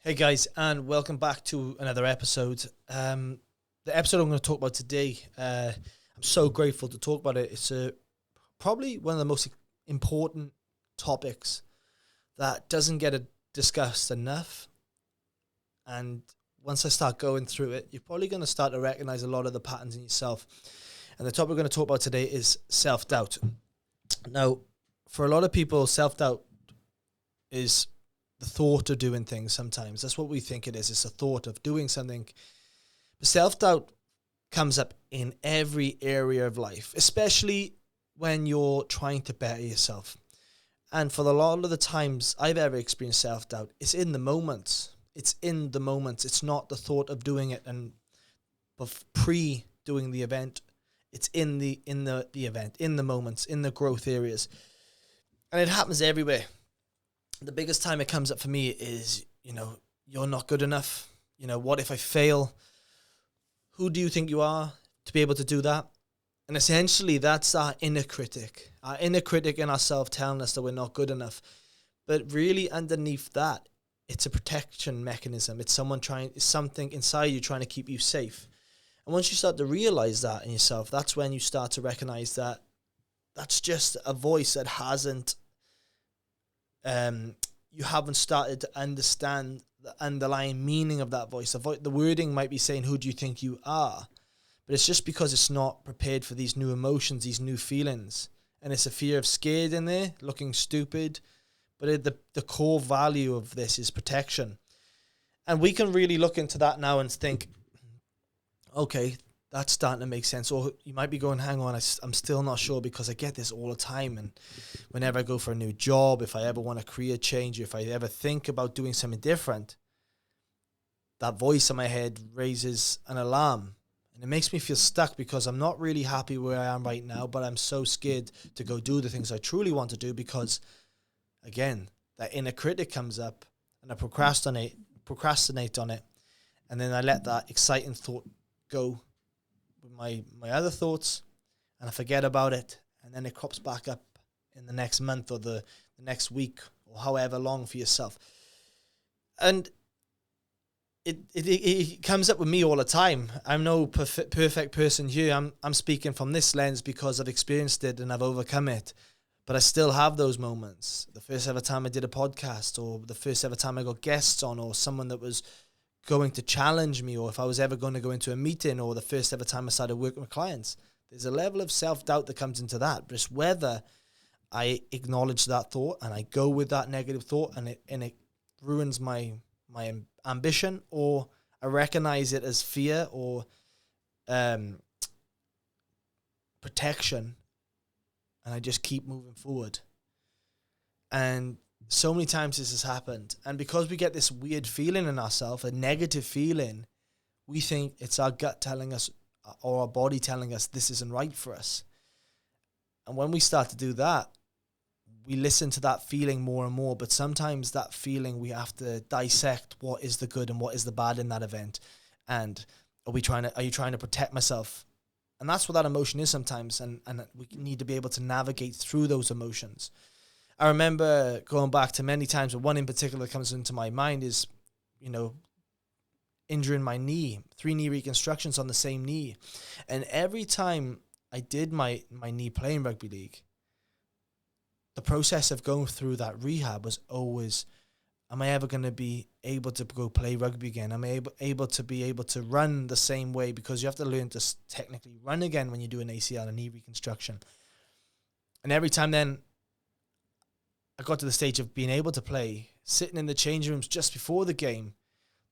Hey guys, and welcome back to another episode. The episode I'm going to talk about today, I'm so grateful to talk about it. It's probably one of the most important topics that doesn't get discussed enough. And once I start going through it, you're probably going to start to recognize a lot of the patterns in yourself. And the topic we're going to talk about today is self-doubt. Now, for a lot of people, self-doubt is the thought of doing things sometimes. That's what we think it is. It's a thought of doing something. But self-doubt comes up in every area of life, especially when you're trying to better yourself. And for a lot of the times I've ever experienced self-doubt, it's in the moments. It's in the moments. It's not the thought of doing it and pre-doing the event. It's in the event, in the moments, in the growth areas. And it happens everywhere. The biggest time it comes up for me is, you're not good enough. What if I fail? Who do you think you are to be able to do that? And essentially, that's our inner critic. Our inner critic in ourselves telling us that we're not good enough. But really underneath that, it's a protection mechanism. It's something inside you trying to keep you safe. And once you start to realize that in yourself, that's when you start to recognize that that's just a voice that you haven't started to understand the underlying meaning of that voice. The wording might be saying, who do you think you are? But it's just because it's not prepared for these new emotions, these new feelings. And it's a fear of scared in there, looking stupid. But the core value of this is protection. And we can really look into that now and think, okay, that's starting to make sense. Or you might be going, hang on, I'm still not sure, because I get this all the time. And whenever I go for a new job, if I ever want a career change, if I ever think about doing something different, that voice in my head raises an alarm. And it makes me feel stuck because I'm not really happy where I am right now, but I'm so scared to go do the things I truly want to do because, again, that inner critic comes up and I procrastinate on it. And then I let that exciting thought go with my other thoughts, and I forget about it, and then it crops back up in the next month or the next week or however long for yourself. And it comes up with me all the time. I'm no perfect person here. I'm speaking from this lens because I've experienced it and I've overcome it. But I still have those moments. The first ever time I did a podcast, or the first ever time I got guests on, or someone that was going to challenge me, or if I was ever going to go into a meeting, or the first ever time I started working with clients. There's a level of self-doubt that comes into that. But it's whether I acknowledge that thought and I go with that negative thought and it ruins my ambition, or I recognize it as fear or protection, and I just keep moving forward. And so many times this has happened. And because we get this weird feeling in ourselves, a negative feeling, we think it's our gut telling us or our body telling us this isn't right for us. And when we start to do that, we listen to that feeling more and more. But sometimes that feeling, we have to dissect what is the good and what is the bad in that event. And are you trying to protect myself? And that's what that emotion is sometimes. And we need to be able to navigate through those emotions. I remember going back to many times, but one in particular that comes into my mind is, injuring my knee, 3 knee reconstructions on the same knee. And every time I did my knee playing rugby league, the process of going through that rehab was always, am I ever going to be able to go play rugby again? Am I able to run the same way? Because you have to learn to technically run again when you do an ACL, a knee reconstruction. And every time then, I got to the stage of being able to play, sitting in the changing rooms just before the game,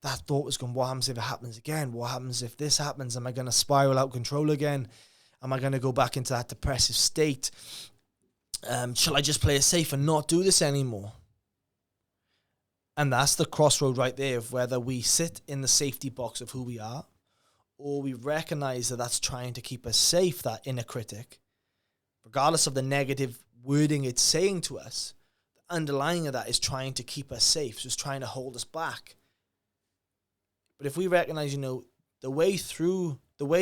that thought was going, what happens if it happens again? What happens if this happens? Am I going to spiral out of control again? Am I going to go back into that depressive state? Shall I just play it safe and not do this anymore? And that's the crossroad right there of whether we sit in the safety box of who we are, or we recognize that that's trying to keep us safe, that inner critic, regardless of the negative wording it's saying to us. Underlying of that is trying to keep us safe, so it's trying to hold us back. But if we recognize, the way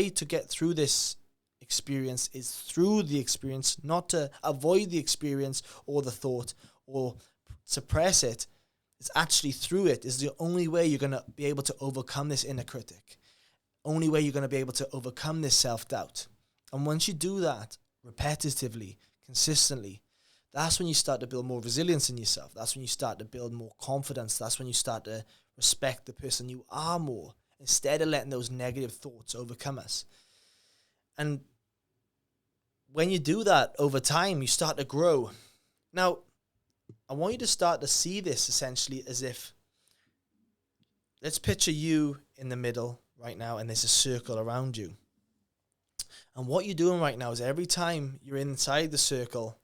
to get through this experience is through the experience, not to avoid the experience or the thought or suppress it. It's actually through it is the only way you're going to be able to overcome this inner critic. Only way you're going to be able to overcome this self-doubt. And once you do that repetitively, consistently, that's when you start to build more resilience in yourself. That's when you start to build more confidence. That's when you start to respect the person you are more, instead of letting those negative thoughts overcome us. And when you do that over time, you start to grow. Now, I want you to start to see this essentially as if, let's picture you in the middle right now, and there's a circle around you. And what you're doing right now is every time you're inside the circle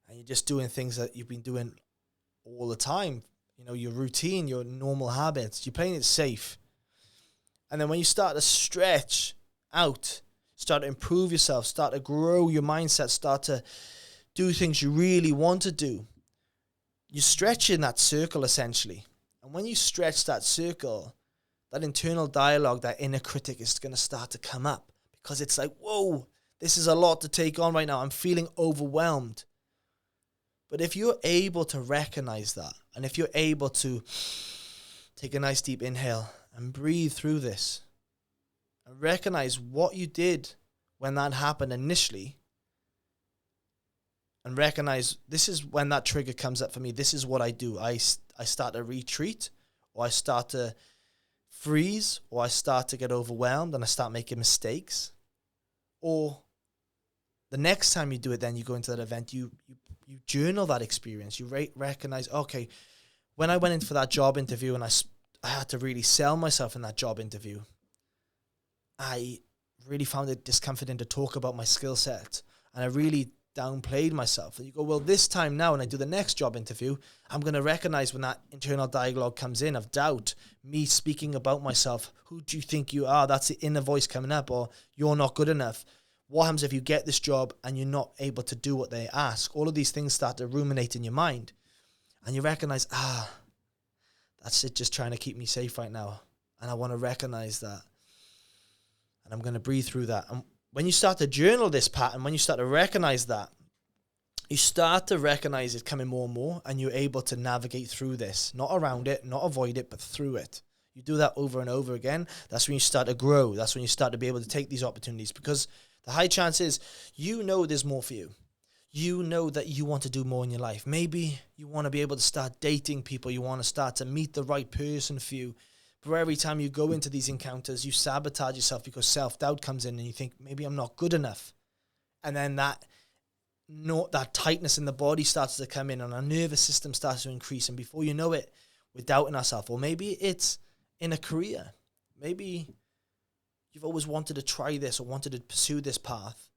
and you're just doing things that you've been doing all the time, you know, your routine, your normal habits, you're playing it safe. And then when you start to stretch out, start to improve yourself, start to grow your mindset, start to do things you really want to do, you stretch in that circle essentially. And when you stretch that circle, that internal dialogue, that inner critic is going to start to come up, because it's like, whoa, this is a lot to take on right now. I'm feeling overwhelmed. But if you're able to recognize that, and if you're able to take a nice deep inhale and breathe through this, and recognize what you did when that happened initially, and recognize this is when that trigger comes up for me, this is what I do. I start to retreat, or I start to freeze, or I start to get overwhelmed and I start making mistakes. Or the next time you do it, then you go into that event, you journal that experience. You recognize, okay, when I went in for that job interview and I had to really sell myself in that job interview, I really found it discomforting to talk about my skill set, and I really downplayed myself. And you go, well, this time now when I do the next job interview, I'm going to recognize when that internal dialogue comes in of doubt, me speaking about myself. Who do you think you are? That's the inner voice coming up. Or you're not good enough. What happens if you get this job and you're not able to do what they ask? All of these things start to ruminate in your mind, and you recognize, that's it, just trying to keep me safe right now. And I want to recognize that, and I'm going to breathe through that. And when you start to journal this pattern, when you start to recognize that, you start to recognize it coming more and more, and you're able to navigate through this, not around it, not avoid it, but through it. You do that over and over again. That's when you start to grow. That's when you start to be able to take these opportunities, because the high chance is you know there's more for you. You know that you want to do more in your life. Maybe you want to be able to start dating people. You want to start to meet the right person for you. But every time you go into these encounters, you sabotage yourself because self-doubt comes in and you think, maybe I'm not good enough. And then that tightness in the body starts to come in, and our nervous system starts to increase. And before you know it, we're doubting ourselves. Or maybe it's in a career. Maybe you've always wanted to try this or wanted to pursue this path,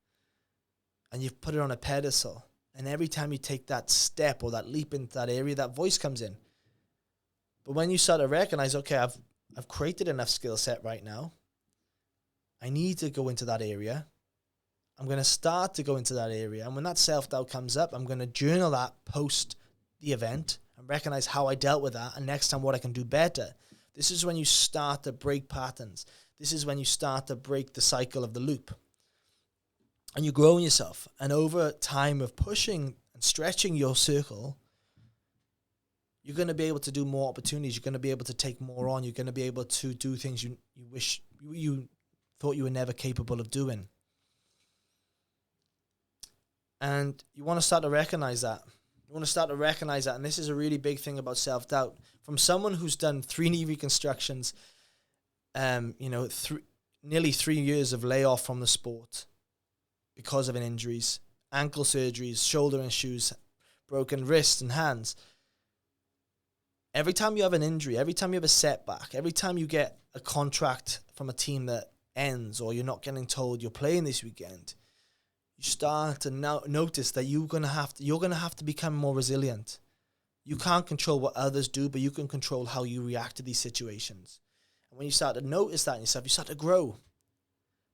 and you've put it on a pedestal. And every time you take that step or that leap into that area, that voice comes in. But when you start to recognize, okay, I've created enough skill set right now. I need to go into that area. I'm going to start to go into that area. And when that self-doubt comes up, I'm going to journal that post the event and recognize how I dealt with that, and next time what I can do better. This is when you start to break patterns. This is when you start to break the cycle of the loop. And you grow in yourself. And over time of pushing and stretching your circle, you're going to be able to do more opportunities. You're going to be able to take more on. You're going to be able to do things you wish you thought you were never capable of doing. And you want to start to recognize that. You want to start to recognize that. And this is a really big thing about self-doubt. From someone who's done 3 knee reconstructions, nearly 3 years of layoff from the sport because of injuries, ankle surgeries, shoulder issues, broken wrists and hands. Every time you have an injury, every time you have a setback, every time you get a contract from a team that ends, or you're not getting told you're playing this weekend, you start to now notice that you're gonna have to become more resilient. You can't control what others do, but you can control how you react to these situations. And when you start to notice that in yourself, you start to grow.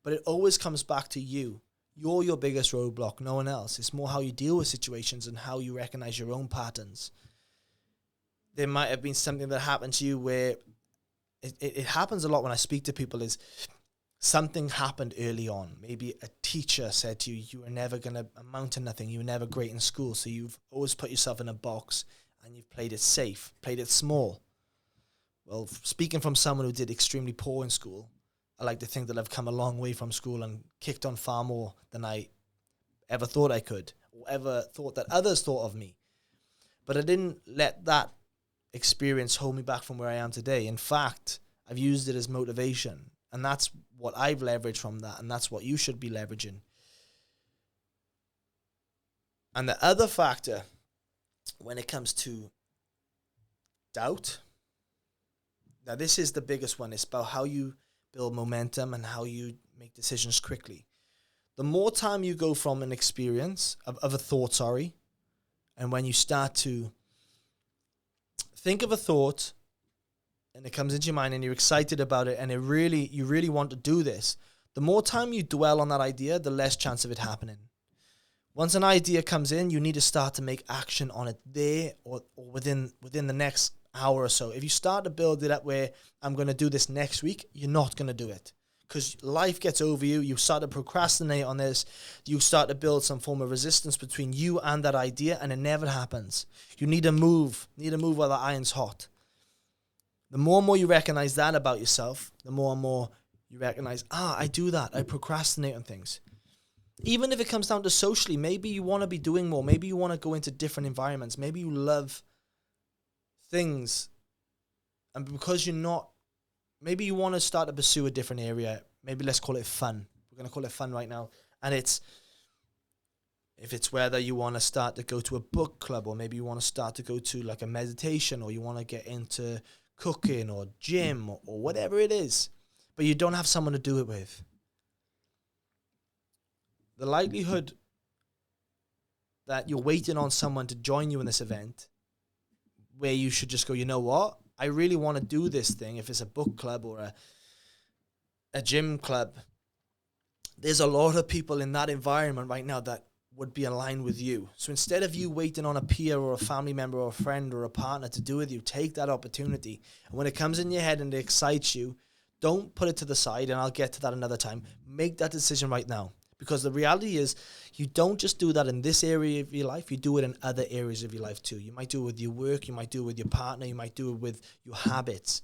But it always comes back to you. You're your biggest roadblock, no one else. It's more how you deal with situations and how you recognize your own patterns. There might have been something that happened to you where it happens a lot when I speak to people, is something happened early on. Maybe a teacher said to you, you were never going to amount to nothing. You were never great in school. So you've always put yourself in a box, and you've played it safe, played it small. Well, speaking from someone who did extremely poor in school, I like to think that I've come a long way from school and kicked on far more than I ever thought I could, or ever thought that others thought of me. But I didn't let that experience hold me back from where I am today. In fact, I've used it as motivation, and that's what I've leveraged from that, and that's what you should be leveraging. And the other factor when it comes to doubt, now this is the biggest one. It's about how you build momentum and how you make decisions quickly. The more time you go from an experience, of a thought, and when you start to think of a thought and it comes into your mind and you're excited about it and you really want to do this, the more time you dwell on that idea, the less chance of it happening. Once an idea comes in, you need to start to make action on it there or within the next hour or so. If you start to build it up where I'm going to do this next week, you're not going to do it. Because life gets over you. You start to procrastinate on this. You start to build some form of resistance between you and that idea, and it never happens. You need to move. You need to move while the iron's hot. The more and more you recognize that about yourself, the more and more you recognize, I do that. I procrastinate on things. Even if it comes down to socially, maybe you want to be doing more. Maybe you want to go into different environments. Maybe you love things. And because you're not, maybe you want to start to pursue a different area. Maybe let's call it fun. We're going to call it fun right now. And if it's whether you want to start to go to a book club, or maybe you want to start to go to like a meditation, or you want to get into cooking or gym or whatever it is, but you don't have someone to do it with. The likelihood that you're waiting on someone to join you in this event, where you should just go, you know what? I really want to do this thing. If it's a book club or a gym club, there's a lot of people in that environment right now that would be aligned with you. So instead of you waiting on a peer or a family member or a friend or a partner to do with you, take that opportunity. And when it comes in your head and it excites you, don't put it to the side, and I'll get to that another time. Make that decision right now. Because the reality is, you don't just do that in this area of your life, you do it in other areas of your life too. You might do it with your work, you might do it with your partner, you might do it with your habits.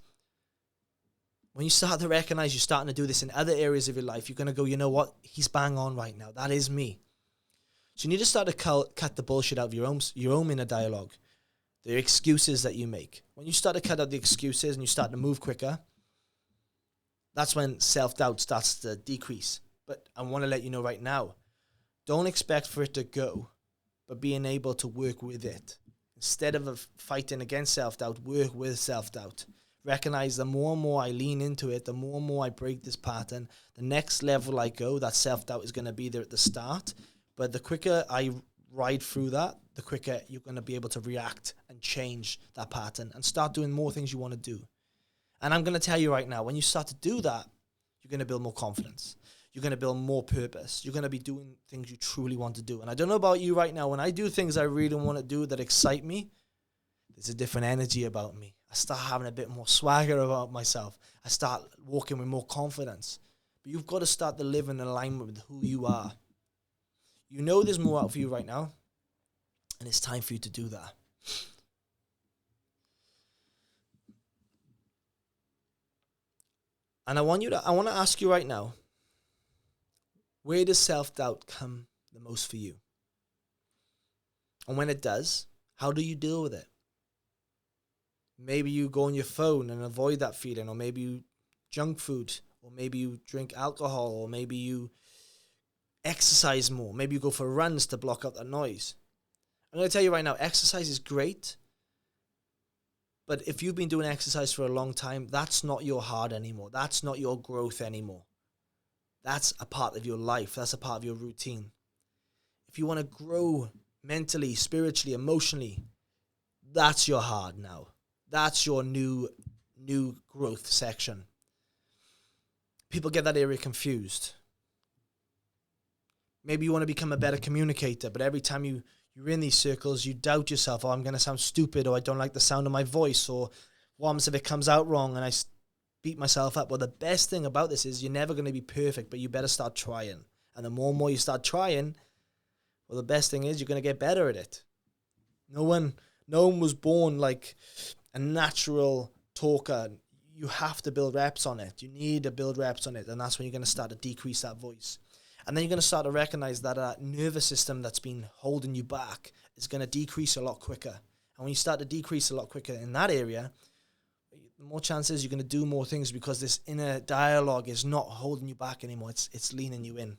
When you start to recognize you're starting to do this in other areas of your life, you're going to go, you know what? He's bang on right now. That is me. So you need to start to cut the bullshit out of your own inner dialogue. The excuses that you make. When you start to cut out the excuses and you start to move quicker, that's when self-doubt starts to decrease. But I want to let you know right now, don't expect for it to go, but being able to work with it. Instead of fighting against self-doubt, work with self-doubt. Recognize the more and more I lean into it, the more and more I break this pattern, the next level I go, that self-doubt is going to be there at the start. But the quicker I ride through that, the quicker you're going to be able to react and change that pattern and start doing more things you want to do. And I'm going to tell you right now, when you start to do that, you're going to build more confidence. You're going to build more purpose. You're going to be doing things you truly want to do. And I don't know about you right now. When I do things I really want to do that excite me, there's a different energy about me. I start having a bit more swagger about myself. I start walking with more confidence. But you've got to start to live in alignment with who you are. You know there's more out for you right now. And it's time for you to do that. And I want to ask you right now, where does self-doubt come the most for you? And when it does, how do you deal with it? Maybe you go on your phone and avoid that feeling, or maybe you junk food, or maybe you drink alcohol, or maybe you exercise more. Maybe you go for runs to block out that noise. I'm going to tell you right now, exercise is great, but if you've been doing exercise for a long time, that's not your heart anymore. That's not your growth anymore. That's a part of your life. That's a part of your routine. If you want to grow mentally, spiritually, emotionally, that's your heart now. That's your new growth section. People get that area confused. Maybe you want to become a better communicator, but every time you're in these circles, you doubt yourself. Oh, I'm going to sound stupid, or I don't like the sound of my voice, or what happens if it comes out wrong and I beat myself up? Well, the best thing about this is you're never going to be perfect, but you better start trying. And the more and more you start trying, well, the best thing is you're going to get better at it. No one No one was born like a natural talker. You have to build reps on it. You need to build reps on it. And that's when you're going to start to decrease that voice. And then you're going to start to recognize that that nervous system that's been holding you back is going to decrease a lot quicker. And when you start to decrease a lot quicker in that area, the more chances you're going to do more things, because this inner dialogue is not holding you back anymore. It's leaning you in.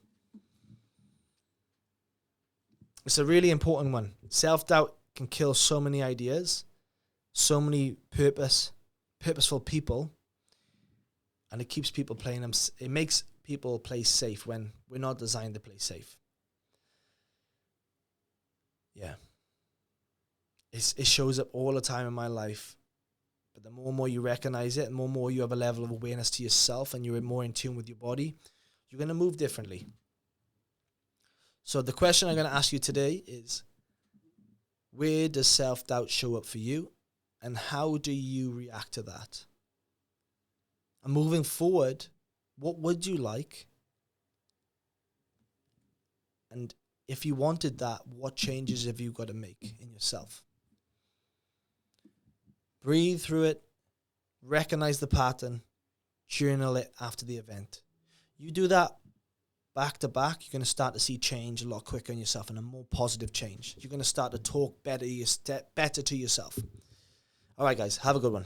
It's a really important one. Self-doubt can kill so many ideas, so many purposeful people, and it keeps people playing them. It makes people play safe when we're not designed to play safe. Yeah. It shows up all the time in my life. But the more and more you recognize it, the more and more you have a level of awareness to yourself, and you're more in tune with your body, you're going to move differently. So the question I'm going to ask you today is, where does self-doubt show up for you, and how do you react to that? And moving forward, what would you like? And if you wanted that, what changes have you got to make in yourself? Breathe through it, recognize the pattern, journal it after the event. You do that back to back, you're going to start to see change a lot quicker in yourself, and a more positive change. You're going to start to talk better to yourself. All right, guys, have a good one.